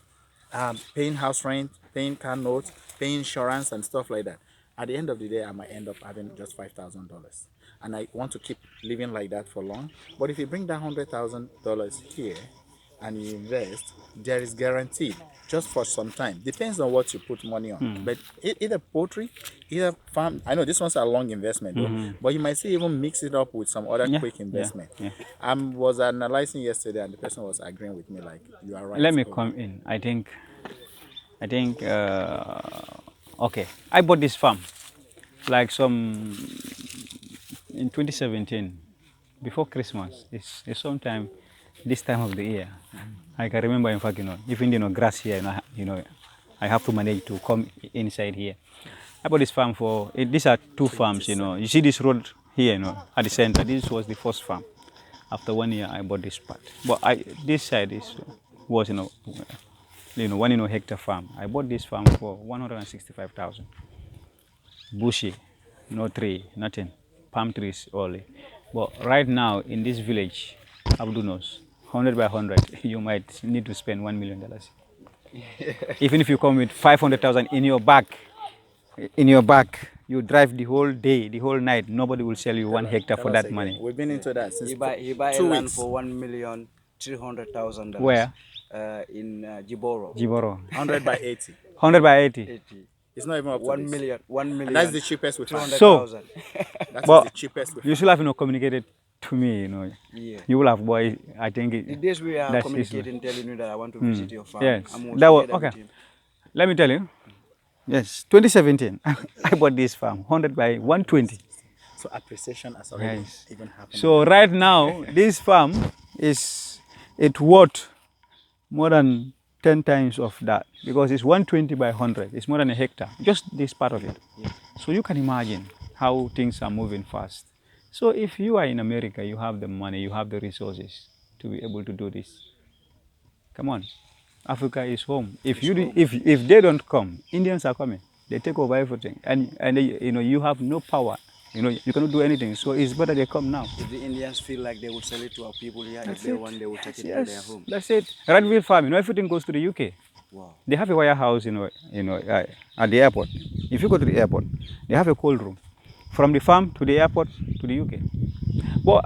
paying house rent, paying car notes, paying insurance and stuff like that. At the end of the day, I might end up having just $5,000, and I want to keep living like that for long. But if you bring that $100,000 here and you invest, there is guaranteed just for some time. Depends on what you put money on. But either poultry, either farm. I know this one's a long investment, though, but you might see even mix it up with some other quick investment. I was analyzing yesterday, and the person was agreeing with me, like you are right. Let me come in. I think. Okay. I bought this farm, like in 2017, before Christmas. It's sometime this time of the year. I can remember, in fact, even grass here, I have to manage to come inside here. I bought this farm these are two farms, You see this road here, at the center. This was the first farm. After 1 year, I bought this part. But this side was, 1 hectare farm. I bought this farm for 165,000. Bushy, no tree, nothing. Palm trees only. But right now in this village, Abdul knows, 100 by 100, you might need to spend $1 million. Even if you come with 500,000 in your back, you drive the whole day, the whole night, nobody will sell you 1 hectare for that money. We've been into that since He buy a 2 land weeks. for $1,300,000. Where? In Jiboro. Jiboro. 100 by 80. 100 by 80. 80. It's not even up to 1 this. million. 1 million. And that's the cheapest we found. So, That is but the cheapest we you should have communicated to me, Yeah. You will have, boy, I think The days we are that's communicating, telling you that I want to visit your farm. Yes. I'm That was, together with okay. him. Let me tell you. Yes, 2017, I bought this farm, 100 by 120. So appreciation has already Yes. even happened. So right now, this farm it worth more than 10 times of that because it's 120 by 100. It's more than a hectare, just this part of it. So you can imagine how things are moving fast. So if you are in America, you have the money, you have the resources to be able to do this. Come on, Africa is home. If they don't come, Indians are coming. They take over everything, and you have no power. You cannot do anything. So it's better they come now. If the Indians feel like they will sell it to our people here, if they want, they will take it in their home. That's it. Radville Farm, everything goes to the UK. Wow. They have a warehouse, at the airport. If you go to the airport, they have a cold room. From the farm to the airport to the UK. Well,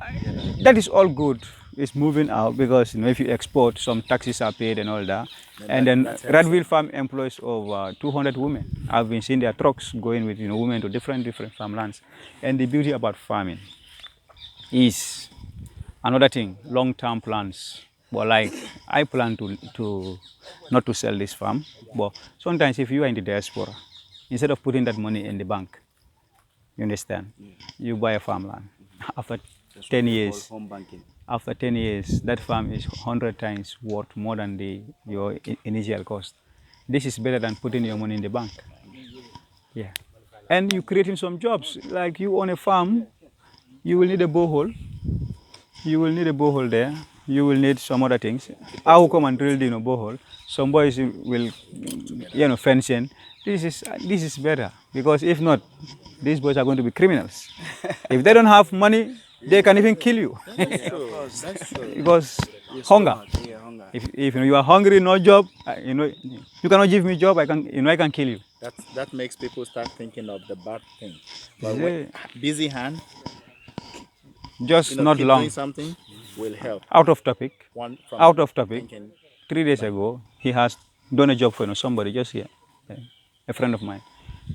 that is all good. It's moving out because if you export, some taxes are paid and all that. And then Radville Farm employs over 200 women. I've been seeing their trucks going with women to different farmlands. And the beauty about farming is another thing, long-term plans. But like I plan to not to sell this farm, but sometimes if you are in the diaspora, instead of putting that money in the bank, you understand, you buy a farmland. After 10 years, Home banking. after 10 years, that farm is 100 times worth more than your initial cost. This is better than putting your money in the bank. Yeah. And you're creating some jobs. Like you own a farm, you will need a borehole. You will need a borehole there. You will need some other things. I will come and drill the borehole. Some boys will, fence in. This is better because if not, these boys are going to be criminals. If they don't have money, they can even kill you. That's true. Because hunger. Yeah, hunger. If you are hungry, no job, you cannot give me job. I can kill you. That makes people start thinking of the bad thing. But when busy hand, Just not keep long. doing something will help. Out of topic. One from Out of topic. thinking, 3 days ago, he has done a job for somebody just here. a friend of mine.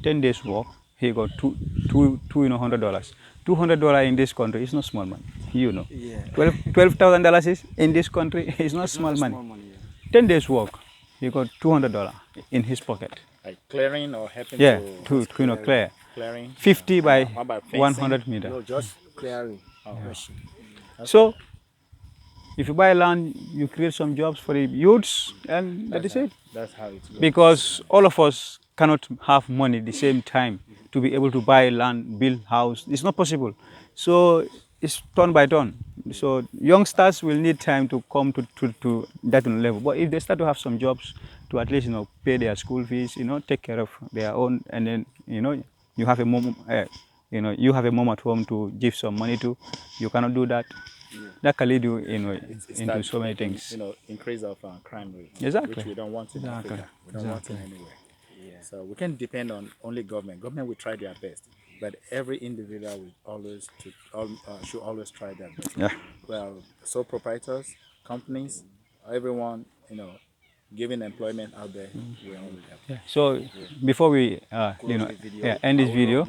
10 days work, he got $200. $200 in this country is not small money. You know, Yeah. $12,000 is in this country is not It's small not a money. small money. Yeah. 10 days work, he got $200 in his pocket. Like clearing or helping Yeah, to to clear. clearing? 50 by How about fencing? 100 meter. No, just clearing. Oh, So, if you buy land, you create some jobs for the youths, and that is it. that's how it goes. Because all of us cannot have money at the same time to be able to buy land, build house. It's not possible. So it's turn by turn. So youngsters will need time to come to that level. But if they start to have some jobs to at least pay their school fees, take care of their own, and then you have a mom, you have a mom at home to give some money to. You cannot do that. That can lead you, into so many things. Increase of crime rate. Exactly. Which we don't want in Exactly. Africa. We don't want it anywhere. Yeah. So we can depend on only government. Government will try their best, but every individual will should always try their best. Yeah. Well, sole proprietors, companies, everyone, giving employment out there, we only help. Yeah. So before we end this video,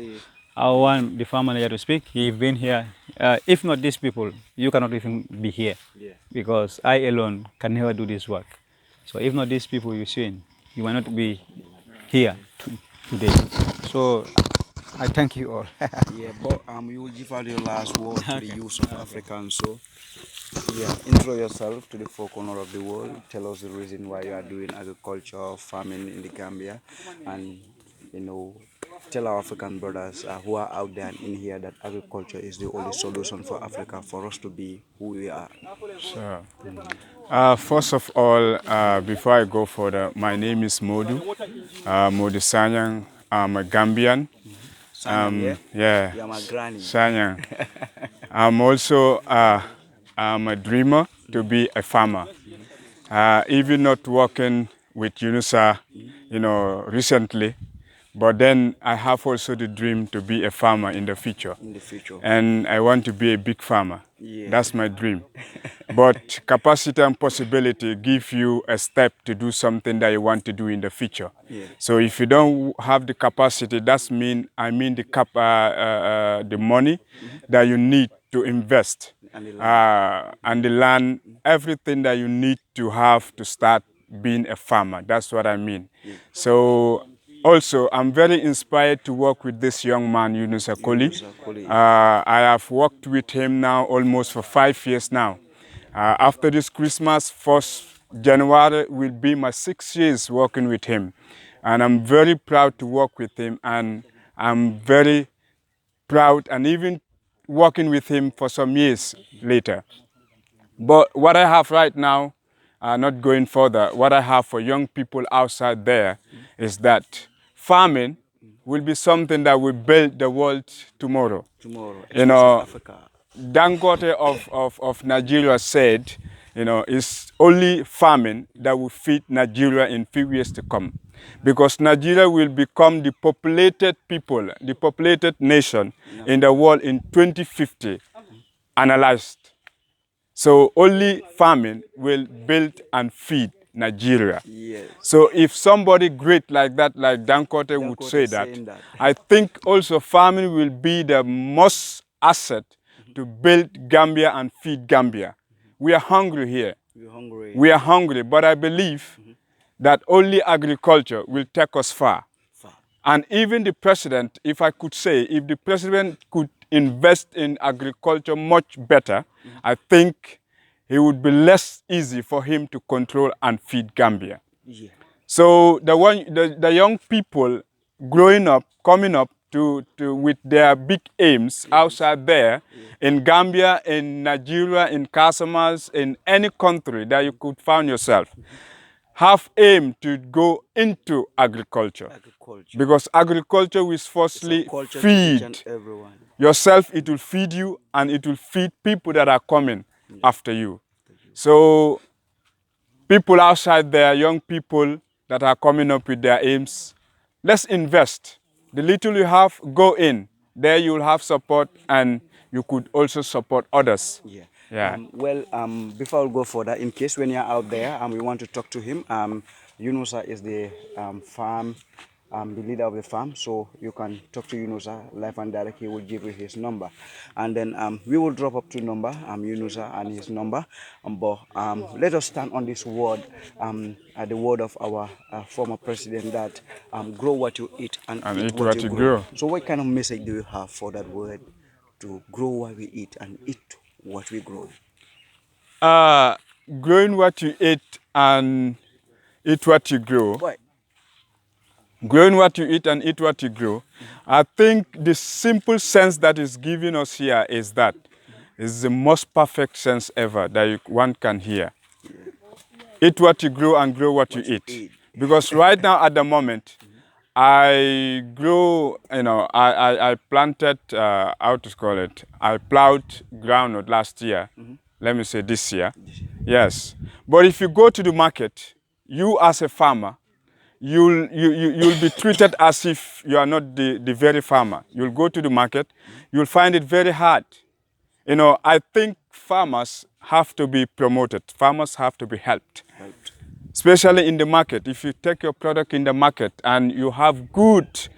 I want the farm manager to speak. He's been here. If not these people, you cannot even be here. Yeah. Because I alone can never do this work. So if not these people you've seen, you might not be here today. So I thank you all. Yeah, but you will give out your last word to the youth of Africans. So, yeah, intro yourself to the four corners of the world. Tell us the reason why you are doing agriculture, farming in the Gambia, and tell our African brothers who are out there and in here that agriculture is the only solution for Africa, for us to be who we are. Sure. First of all, before I go further, my name is Modu, Modu Sanyang. I'm a Gambian. Sanyang, Yeah. You're my granny. Sanyang. I'm also I'm a dreamer to be a farmer. Even not working with UNISA, recently, but then I have also the dream to be a farmer in the future. In the future. And I want to be a big farmer. Yeah. That's my dream. But capacity and possibility give you a step to do something that you want to do in the future. Yeah. So if you don't have the capacity, the money that you need to invest and the land, everything that you need to have to start being a farmer. That's what I mean. Yeah. So also, I'm very inspired to work with this young man, Yunus Akoli. I have worked with him now almost for 5 years now. After this Christmas, 1st January will be my 6 years working with him. And I'm very proud to work with him, and I'm very proud and even working with him for some years later. But what I have right now, not going further, what I have for young people outside there is that farming will be something that will build the world tomorrow. Africa. Dangote of Nigeria said, it's only farming that will feed Nigeria in few years to come. Because Nigeria will become the populated people, the populated nation in the world in 2050, analyzed. So only farming will build and feed Nigeria. Yes. So if somebody great like that, like Dangote would say that, I think also farming will be the most asset to build Gambia and feed Gambia. We are hungry here. We are hungry, but I believe that only agriculture will take us far. And even the president, if I could say, if the president could invest in agriculture much better, I think it would be less easy for him to control and feed Gambia. Yeah. So the young people growing up, coming up with their big aims outside there, in Gambia, in Nigeria, in Casamas, in any country that you could find yourself, have aim to go into agriculture. Because agriculture will firstly feed yourself, it will feed you, and it will feed people that are coming after you. So people outside there, young people that are coming up with their aims, let's invest. The little you have, go in. There you will have support, and you could also support others. Yeah. Yeah. Before I go further, in case when you're out there and we want to talk to him, Yunusa is the farm, the leader of the farm. So you can talk to Yunusa live and direct. He will give you his number, and then we will drop up to number Yunusa and his number. But let us stand on this word, the word of our former president that grow what you eat and And eat eat what what you you grow. grow. So what kind of message do you have for that word? To grow what we eat and eat what we grow. Growing what you eat and eat what you grow. Boy, Growing what you eat and eat what you grow. I think the simple sense that is given us here is that is the most perfect sense ever that one can hear. Eat what you grow and grow what you eat. Because right now at the moment, I grow, I planted, how to call it, I plowed groundnut last year. Let me say this year. Yes. But if you go to the market, you as a farmer, you'll be treated as if you are not the very farmer. You'll go to the market, you'll find it very hard. I think farmers have to be promoted. Farmers have to be helped. Especially in the market. If you take your product in the market and you have good,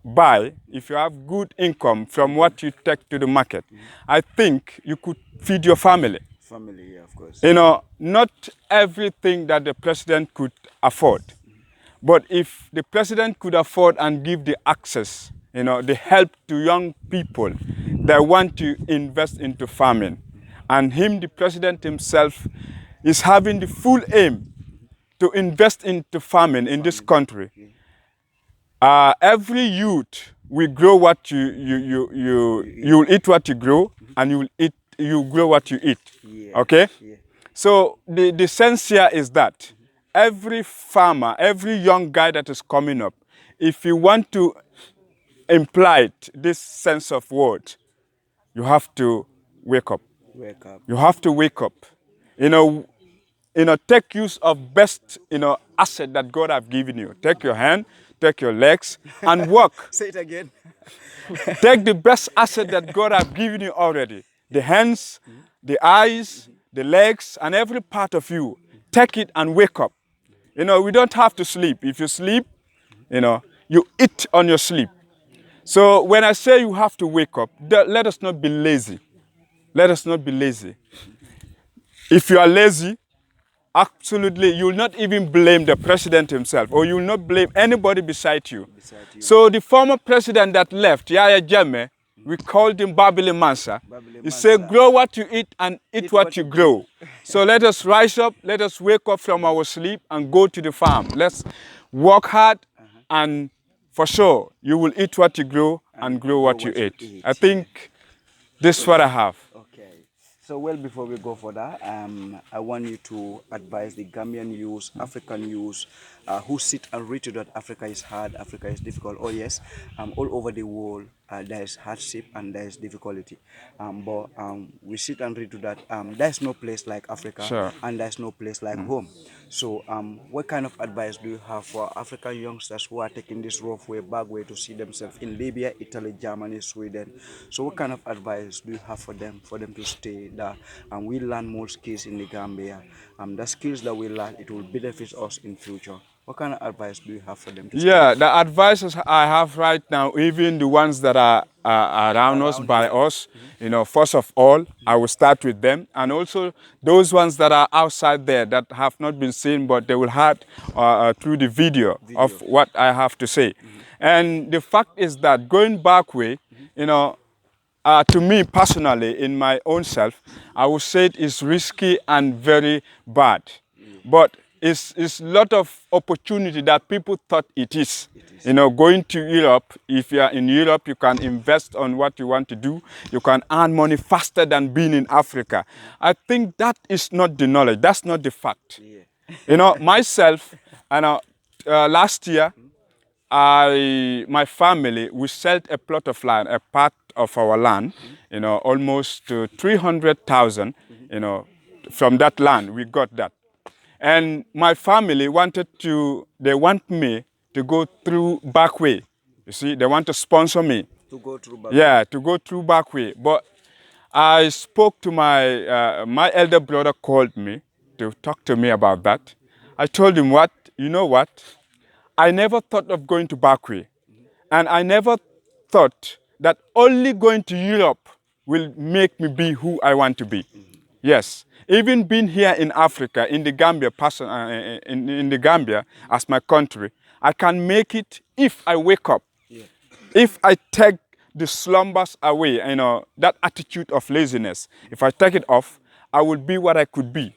buy, if you have good income from what you take to the market, I think you could feed your family. Family, yeah, of course. Not everything that the president could afford. But if the president could afford and give the access, the help to young people that want to invest into farming, and the president himself, is having the full aim to invest into farming in this country. Every youth will grow what you'll eat what you grow, and you grow what you eat. Yeah. Okay? Yeah. So the sense here is that every farmer, every young guy that is coming up, if you want to imply this sense of word, you have to wake up. Wake up. You have to wake up. Take use of best, asset that God have given you. Take your hand, take your legs, and work. Say it again. Take the best asset that God have given you already. The hands, the eyes, the legs, and every part of you. Take it and wake up. We don't have to sleep. If you sleep, you eat on your sleep. So when I say you have to wake up, let us not be lazy. Let us not be lazy. If you are lazy, absolutely, you will not even blame the president himself, or you will not blame anybody beside you. So the former president that left, Yahya Jammeh, we called him Babili Mansa. He said, grow what you eat and eat what you grow. So let us rise up, let us wake up from our sleep and go to the farm. Let's work hard, and for sure, you will eat what you grow and grow what you eat. I think this is what I have. Okay. So, well, before we go further, I want you to advise the Gambian youth, African youth, who sit and read to that Africa is hard, Africa is difficult. Oh yes, all over the world there is hardship and there is difficulty. But we sit and read to that there is no place like Africa, Sure. and there is no place like home. So, what kind of advice do you have for African youngsters who are taking this rough way, back way to see themselves in Libya, Italy, Germany, Sweden? So, what kind of advice do you have for them to stay there and we learn more skills in the Gambia? The skills that we learn, it will benefit us in future. What kind of advice do you have for them to stay? Yeah, the advices I have right now, even the ones that are around us, by us, first of all, I will start with them. And also those ones that are outside there that have not been seen, but they will hear through the video of what I have to say. And the fact is that going back way, to me personally, in my own self, I would say it is risky and very bad. But it's a lot of opportunity that people thought it is. Going to Europe, if you are in Europe, you can invest on what you want to do. You can earn money faster than being in Africa. I think that is not the knowledge. That's not the fact. Myself, last year, my family, we sold a plot of land, a part of our land, almost 300,000, from that land, we got that. And my family want me to go through back way. You see, they want to sponsor me. To go through back. Yeah, to go through back way. But I spoke to my elder brother called me to talk to me about that. I told him what, you know what? I never thought of going to Barclay. And I never thought that only going to Europe will make me be who I want to be. Yes, even being here in Africa, in the Gambia, in the Gambia as my country, I can make it if I wake up. If I take the slumbers away, that attitude of laziness, if I take it off, I will be what I could be.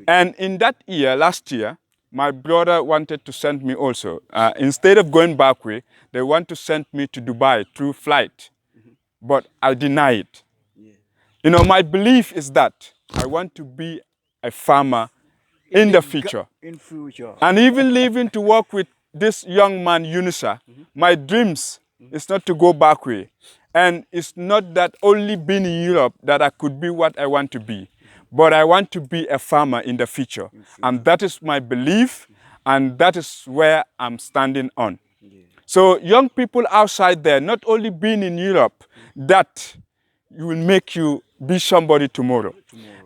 And in that year, last year, my brother wanted to send me also. Instead of going back way, they want to send me to Dubai through flight. But I denied. My belief is that I want to be a farmer in the future. In future. And even leaving to work with this young man, Yunusa, my dreams is not to go back way. And it's not that only being in Europe that I could be what I want to be. But I want to be a farmer in the future. And that is my belief, and that is where I'm standing on. So young people outside there, not only being in Europe, that will make you be somebody tomorrow.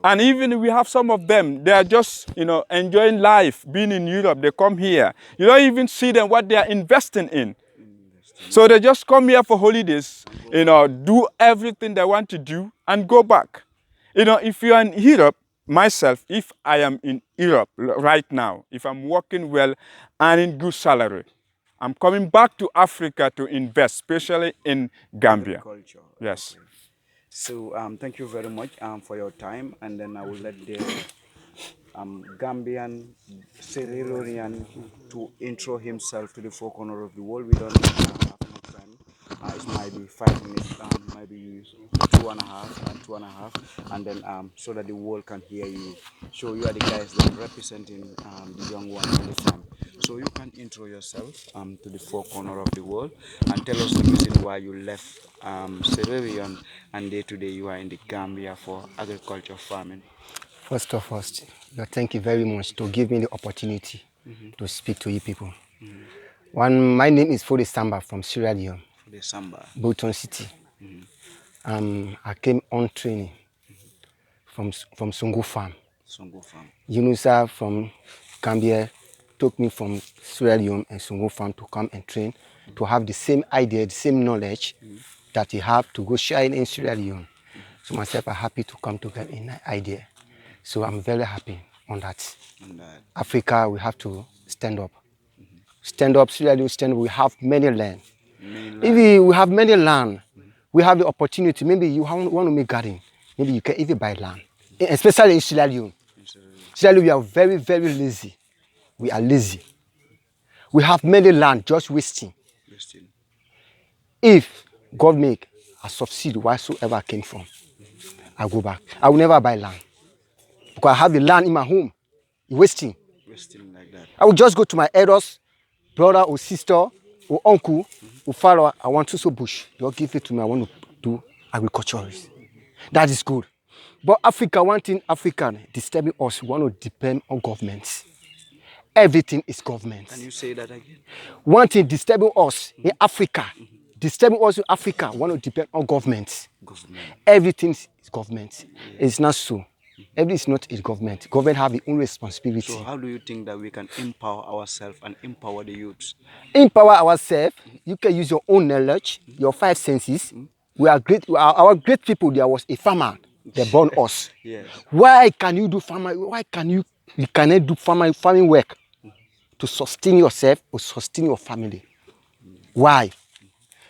And even we have some of them, they are just, enjoying life, being in Europe. They come here. You don't even see them what they are investing in. So they just come here for holidays, do everything they want to do and go back. If you are in Europe, myself, if I am in Europe right now, if I'm working well and in good salary, I'm coming back to Africa to invest, especially in Gambia. Agriculture. Yes. So thank you very much for your time, and then I will let the Gambian Sierra Leonean to intro himself to the four corners of the world. We don't have no time. It might be 5 minutes, might be 2.5, and then so that the world can hear you. So you are the guys that representing the young ones on the farm. So you can intro yourself to the four corners of the world and tell us the reason why you left Sierra Leone and day to day you are in the Gambia for agriculture farming. First of all, thank you very much to give me the opportunity to speak to you people. My name is Fode Samba from Sierra Leone, Bolton City. I came on training from Sungu Farm. Yunusa from Gambia took me from Sierra Leone and Sungu Farm to come and train, to have the same idea, the same knowledge that you have to go shine in Sierra Leone. So myself, I'm happy to come to get an idea. So I'm very happy on that. Africa, we have to stand up. Stand up, Sierra Leone, stand up. We have many land. If we have many land, we have the opportunity. Maybe you want to make garden. Maybe you can even buy land, especially in Sierra Leone. Sierra Leone, we are very, very lazy. We are lazy. We have many land just wasting. If God make a subsidy whatsoever I came from, I go back. I will never buy land because I have the land in my home. Wasting like that. I will just go to my elders, brother or sister or uncle or father. I want to sow bush. They'll give it to me. I want to do agriculture. That is good. But Africa, one thing African disturbing us, we want to depend on governments. Everything is government. Can you say that again? One thing disturbing us in Africa, disturbing us in Africa, we want to depend on governments. Everything is government. It's not so. Everything is not a government. Government have its own responsibility. So how do you think that we can empower ourselves and empower the youths? Empower ourselves. You can use your own knowledge, your 5 senses. We are great. Our great people. There was a farmer. They born us. Yes. Why can you do farmer? Why can you cannot do farming work to sustain yourself or sustain your family? Why?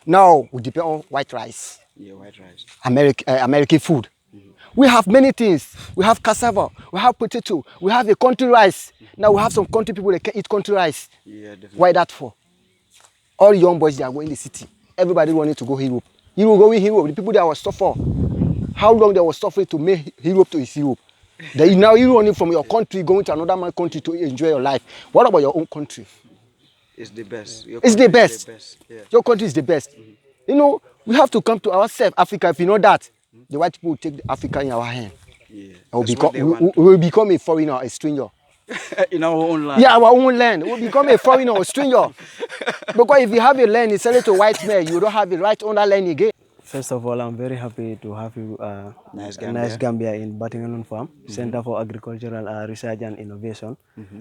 Now we depend on white rice. Yeah, white rice. American food. We have many things. We have cassava, we have potato, we have a country rice. Now we have some country people that can eat country rice. Yeah, definitely. Why that for? All young boys, they are going to the city. Everybody wanted to go Europe. You will go in Europe. The people that were suffering. How long they were suffering to make Europe to is Europe? Now you running from your country, going to another man's country to enjoy your life. What about your own country? It's the best. It's the best. Yeah. Your country is the best. You know, we have to come to ourselves, Africa. If you know that, the white people will take Africa in our hand. Yeah. We will become a foreigner, a stranger. In our own land. Yeah, our own land. We'll become a foreigner or stranger. Because if you have a land, it's selling to white men, you don't have the right on that land again. First of all, I'm very happy to have you, Nice Nice Gambia. Gambia in Batingalun Farm, Center for Agricultural Research and Innovation,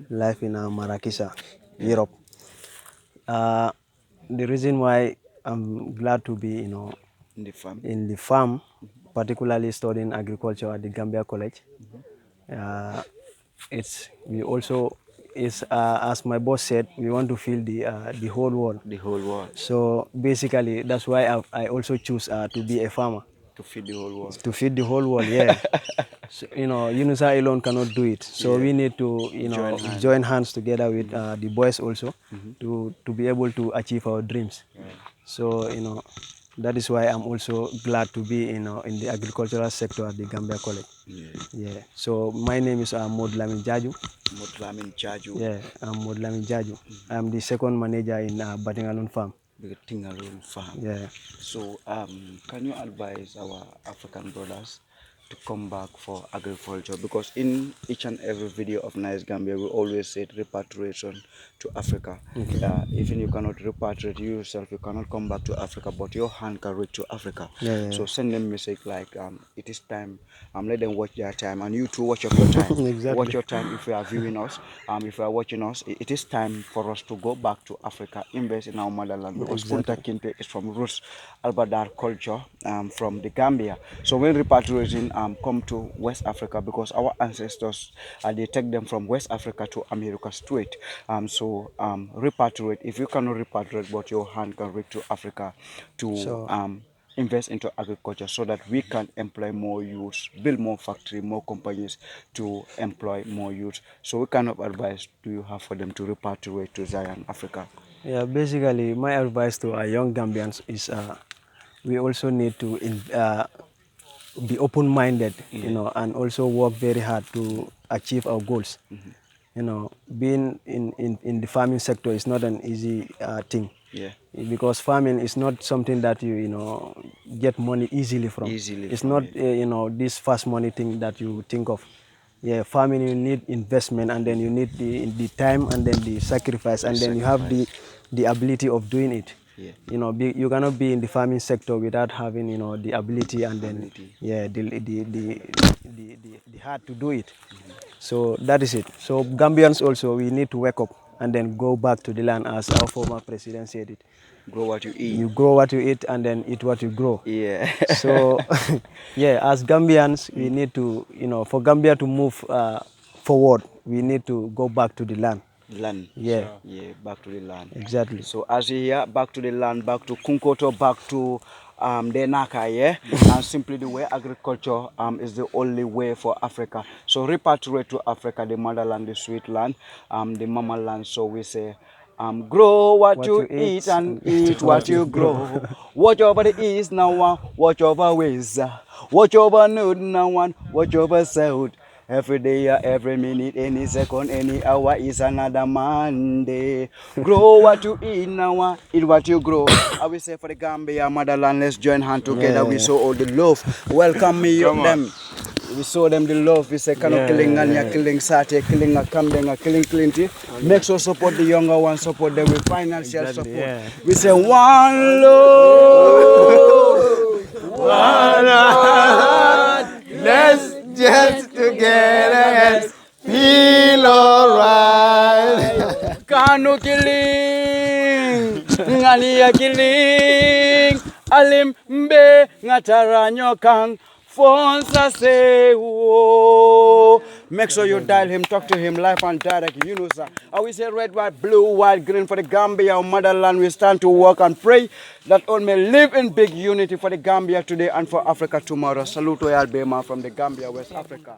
live in Marrakech, Europe. The reason why I'm glad to be, In the farm. in the farm, particularly studying agriculture at the Gambia College, uh, we also is as my boss said, we want to fill the whole world. The whole world. So basically, that's why I also choose to be a farmer. To feed the whole world. To feed the whole world, yeah. So, UNISA alone cannot do it. So we need to, join hands together with the boys also to be able to achieve our dreams. So, that is why I'm also glad to be in the agricultural sector at the Gambia College. Yeah. So my name is Modlamin Jaju. Modlamin Jaju. Yeah, I'm Modlamin Jaju. I'm the second manager in Batingalun Farm. Batingalun Farm. Yeah. So can you advise our African brothers to come back for agriculture? Because in each and every video of Nice Gambia, we always say repatriation to Africa. Even you cannot repatriate yourself, you cannot come back to Africa, but your hand can reach to Africa. So send them message like it is time. Let them watch their time, and you too watch your time. Exactly. Watch your time if you are viewing us. If you are watching us, it is time for us to go back to Africa, invest in our motherland. Because Kunta Kinte is from roots Albadar culture from the Gambia. So when repatriation come to West Africa, because our ancestors they take them from West Africa to America straight. So repatriate. If you cannot repatriate, but your hand can reach to Africa to invest into agriculture, so that we can employ more youths, build more factory, more companies to employ more youths. So what kind of advice do you have for them to repatriate to Zion, Africa? Yeah, basically my advice to our young Gambians is we also need to be open-minded, and also work very hard to achieve our goals. Being in the farming sector is not an easy thing. Yeah. Because farming is not something that you get money easily from. It's not this fast money thing that you think of. Yeah, farming, you need investment, and then you need the time, and then the sacrifice, and then you have the ability of doing it. Yeah. You cannot be in the farming sector without having the ability, and then the heart to do it. So that is it. So Gambians also, we need to wake up and then go back to the land, as our former president said it. Grow what you eat. You grow what you eat, and then eat what you grow. Yeah. So, yeah, as Gambians, we need to, for Gambia to move forward, we need to go back to the land. Land. Yeah. Yeah, back to the land. Exactly. So as you hear, back to the land, back to Kunkoto, back to Denaka, yeah? And simply the way agriculture is the only way for Africa. So repatriate to Africa, the motherland, the sweet land, the mama land. So we say, grow what you eat and eat what you grow. Watch over the east now, watch over west. Watch over north now, watch over south. Every day, every minute, any second, any hour is another Monday. Grow what you eat now, eat what you grow. I will say for the Gambia motherland, let's join hands together. We show all the love. Welcome me them. We show them the love. We say, "Kano killing anya, killing sate, killing a kamdenga, killing clinty." Make sure support the younger ones, support them with financial support. Yeah. We say one love, one heart. Let's just together feel alright. Kano killing, ngania killing, alim mbe ngataranyo kang. Say, whoa. Make sure you dial him, talk to him live and direct. You know, sir. I will say red, white, blue, white, green for the Gambia, our motherland. We stand to work and pray that all may live in big unity for the Gambia today and for Africa tomorrow. Salute to Albema from the Gambia, West Africa.